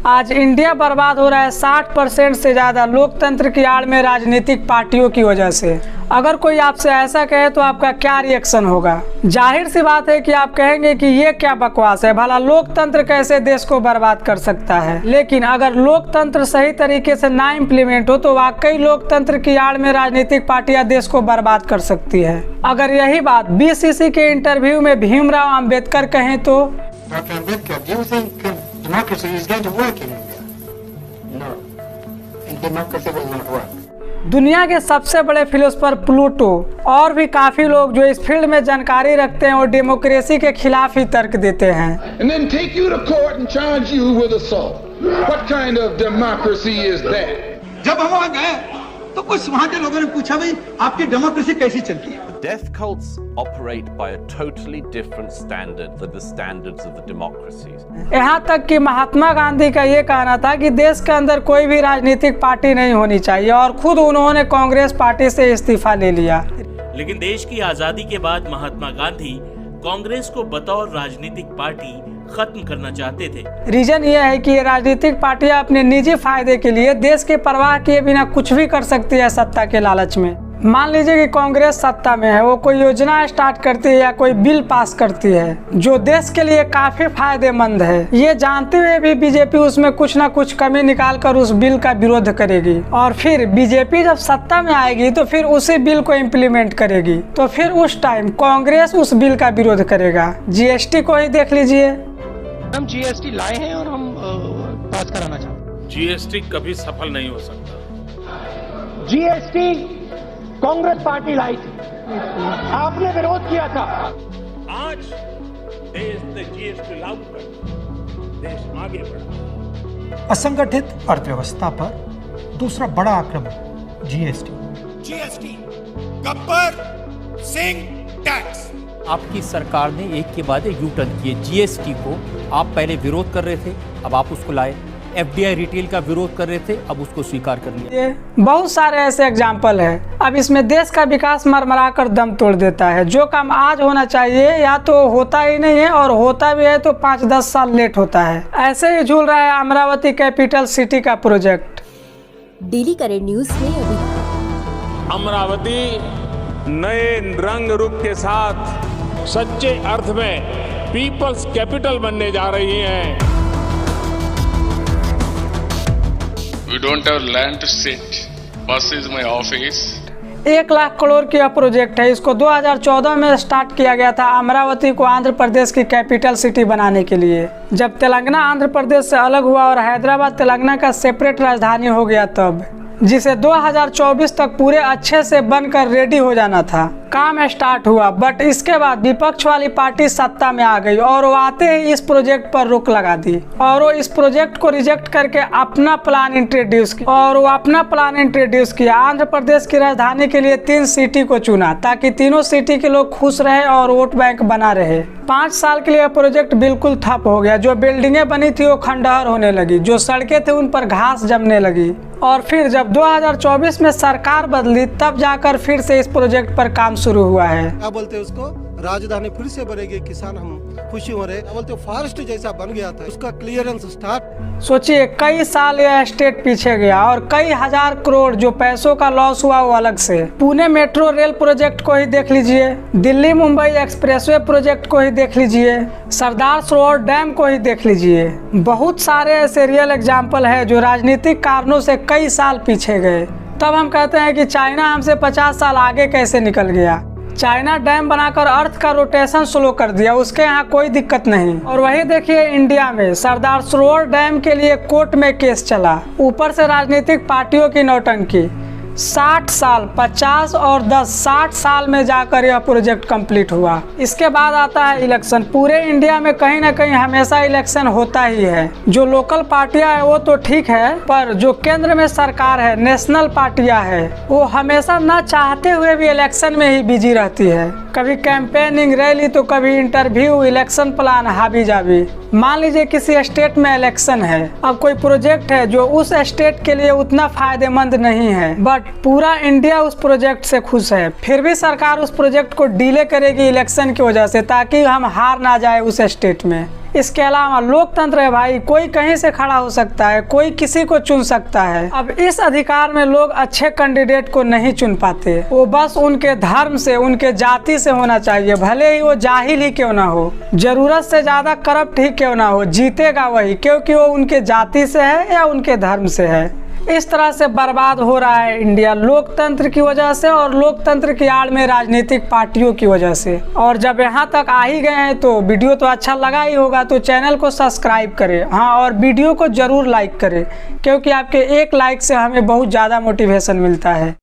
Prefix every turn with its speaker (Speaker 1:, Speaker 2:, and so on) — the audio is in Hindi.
Speaker 1: आज इंडिया बर्बाद हो रहा है 60% से ज़्यादा लोकतंत्र की आड़ में राजनीतिक पार्टियों की वजह से। अगर कोई आपसे ऐसा कहे तो आपका क्या रिएक्शन होगा? जाहिर सी बात है कि आप कहेंगे कि ये क्या बकवास है, भला लोकतंत्र कैसे देश को बर्बाद कर सकता है। लेकिन अगर लोकतंत्र सही तरीके से ना इम्प्लीमेंट हो तो वाकई लोकतंत्र की आड़ में राजनीतिक पार्टियां देश को बर्बाद कर सकती है। अगर यही बात बीसीसी के इंटरव्यू में भीमराव अंबेडकर कहें तो
Speaker 2: democracy is going to work in India? No. And democracy will not work.
Speaker 1: दुनिया के सबसे बड़े फिलोसोफर प्लूटो और भी काफी लोग जो इस फील्ड में जानकारी रखते हैं और डेमोक्रेसी के खिलाफ ही तर्क देते हैं।
Speaker 3: And then take you to court and charge you with assault. What kind of democracy is that?
Speaker 4: जब हम वहाँ गए तो कुछ वहाँ के लोगों ने पूछा भाई आपकी डेमोक्रेसी कैसी चलती है?
Speaker 5: Death cults operate by a totally different standard than the standards of the democracies.
Speaker 1: यहाँ तक कि महात्मा गांधी का ये कहना था कि देश के अंदर कोई भी राजनीतिक पार्टी नहीं होनी चाहिए और खुद उन्होंने कांग्रेस पार्टी से इस्तीफा ले लिया।
Speaker 6: लेकिन देश की आजादी के बाद महात्मा गांधी कांग्रेस को बतौर राजनीतिक पार्टी खत्म करना चाहते थे।
Speaker 1: रीजन ये है कि ये राजनीतिक पार्टियां अपने निजी फायदे के लिए देश के परवाह किए बिना कुछ भी कर सकती है सत्ता के लालच में। मान लीजिए कि कांग्रेस सत्ता में है, वो कोई योजना स्टार्ट करती है या कोई बिल पास करती है जो देश के लिए काफी फायदेमंद है। ये जानते हुए भी बीजेपी उसमें कुछ ना कुछ कमी निकाल कर उस बिल का विरोध करेगी और फिर बीजेपी जब सत्ता में आएगी तो फिर उसी बिल को इम्प्लीमेंट करेगी। तो फिर उस टाइम कांग्रेस उस बिल का विरोध करेगा। जीएसटी को ही देख लीजिए।
Speaker 7: हम जीएसटी लाए हैं और हम पास कराना चाहते हैं।
Speaker 8: जीएसटी कभी सफल नहीं हो सकता।
Speaker 7: जीएसटी कांग्रेस पार्टी लाई थी, आपने विरोध किया था।
Speaker 8: आज देश ने जीएसटी लागू कर देश आगे बढ़ा।
Speaker 9: असंगठित अर्थव्यवस्था पर दूसरा बड़ा आक्रमण जीएसटी,
Speaker 4: गब्बर सिंह टैक्स।
Speaker 10: आपकी सरकार ने एक के बाद एक यू टर्न किए। जीएसटी को आप पहले विरोध कर रहे थे, अब आप उसको लाए। एफडीआई रिटेल का विरोध कर रहे थे, अब उसको स्वीकार कर लिया।
Speaker 1: ये बहुत सारे ऐसे एग्जाम्पल है। अब इसमें देश का विकास मरमरा कर दम तोड़ देता है। जो काम आज होना चाहिए या तो होता ही नहीं है और होता भी है तो 5-10 साल लेट होता है। ऐसे ही झूल रहा है अमरावती कैपिटल सिटी का प्रोजेक्ट।
Speaker 11: डेली करेंट न्यूज में अभी
Speaker 8: अमरावती नए रंग रूप के साथ सच्चे अर्थ में पीपल्स कैपिटल बनने जा रही है।
Speaker 12: We don't have land to sit. Bus is my office.
Speaker 1: 1 lakh crore की यह प्रोजेक्ट है। इसको 2014 में स्टार्ट किया गया था अमरावती को आंध्र प्रदेश की कैपिटल सिटी बनाने के लिए। जब तेलंगाना आंध्र प्रदेश से अलग हुआ और हैदराबाद तेलंगाना का सेपरेट राजधानी हो गया तब, जिसे 2024 तक पूरे अच्छे से बनकर रेडी हो जाना था। काम स्टार्ट हुआ बट इसके बाद विपक्ष वाली पार्टी सत्ता में आ गई और वो आते ही इस प्रोजेक्ट पर रोक लगा दी और वो इस प्रोजेक्ट को रिजेक्ट करके अपना प्लान इंट्रोड्यूस किया। आंध्र प्रदेश की राजधानी के लिए 3 सिटी को चुना ताकि तीनों सिटी के लोग खुश रहे और वोट बैंक बना रहे। 5 साल के लिए प्रोजेक्ट बिल्कुल ठप हो गया। जो बिल्डिंगें बनी थी वो खंडहर होने लगी, जो सड़कें थी उन पर घास जमने लगी। और फिर जब 2024 में सरकार बदली तब जाकर फिर से इस प्रोजेक्ट पर काम शुरू हुआ है।
Speaker 13: क्या बोलते हैं उसको, राजधानी फिर से बनेगी, किसान हम खुशी हो रहे। क्या बोलते फॉरेस्ट जैसा बन गया था, उसका क्लियरेंस स्टार्ट।
Speaker 1: सोचिए कई साल यह स्टेट पीछे गया और कई हजार करोड़ जो पैसों का लॉस हुआ वो अलग से। पुणे मेट्रो रेल प्रोजेक्ट को ही देख लीजिए, दिल्ली मुंबई एक्सप्रेसवे प्रोजेक्ट को ही देख लीजिए, सरदार सरोवर डैम को ही देख लीजिए। बहुत सारे ऐसे रियल एग्जाम्पल है जो राजनीतिक कारणों से कई साल पीछे गए। तब हम कहते हैं कि चाइना हमसे 50 साल आगे कैसे निकल गया। चाइना डैम बनाकर अर्थ का रोटेशन स्लो कर दिया, उसके यहाँ कोई दिक्कत नहीं। और वही देखिए इंडिया में सरदार सरोवर डैम के लिए कोर्ट में केस चला, ऊपर से राजनीतिक पार्टियों की नौटंकी। 60 साल 50 और 10 60 साल में जाकर यह प्रोजेक्ट कंप्लीट हुआ। इसके बाद आता है इलेक्शन। पूरे इंडिया में कहीं ना कहीं हमेशा इलेक्शन होता ही है। जो लोकल पार्टियां है वो तो ठीक है, पर जो केंद्र में सरकार है, नेशनल पार्टियां है, वो हमेशा ना चाहते हुए भी इलेक्शन में ही बिजी रहती है। कभी कैंपेनिंग रैली तो कभी इंटरव्यू, इलेक्शन प्लान, हाबी जाबी। मान लीजिए किसी स्टेट में इलेक्शन है, अब कोई प्रोजेक्ट है जो उस स्टेट के लिए उतना फायदेमंद नहीं है, बट पूरा इंडिया उस प्रोजेक्ट से खुश है, फिर भी सरकार उस प्रोजेक्ट को डिले करेगी इलेक्शन की वजह से ताकि हम हार ना जाए उस स्टेट में। इसके अलावा लोकतंत्र है भाई, कोई कहीं से खड़ा हो सकता है, कोई किसी को चुन सकता है। अब इस अधिकार में लोग अच्छे कैंडिडेट को नहीं चुन पाते, वो बस उनके धर्म से, उनके जाति से होना चाहिए, भले ही वो जाहिल ही क्यों ना हो, जरूरत से ज्यादा करप्ट ही क्यों ना हो, जीतेगा वही, क्योंकि वो उनके जाति से है या उनके धर्म से है। इस तरह से बर्बाद हो रहा है इंडिया लोकतंत्र की वजह से और लोकतंत्र की आड़ में राजनीतिक पार्टियों की वजह से। और जब यहाँ तक आ ही गए हैं तो वीडियो तो अच्छा लगा ही होगा, तो चैनल को सब्सक्राइब करें, हाँ, और वीडियो को जरूर लाइक करें, क्योंकि आपके एक लाइक से हमें बहुत ज़्यादा मोटिवेशन मिलता है।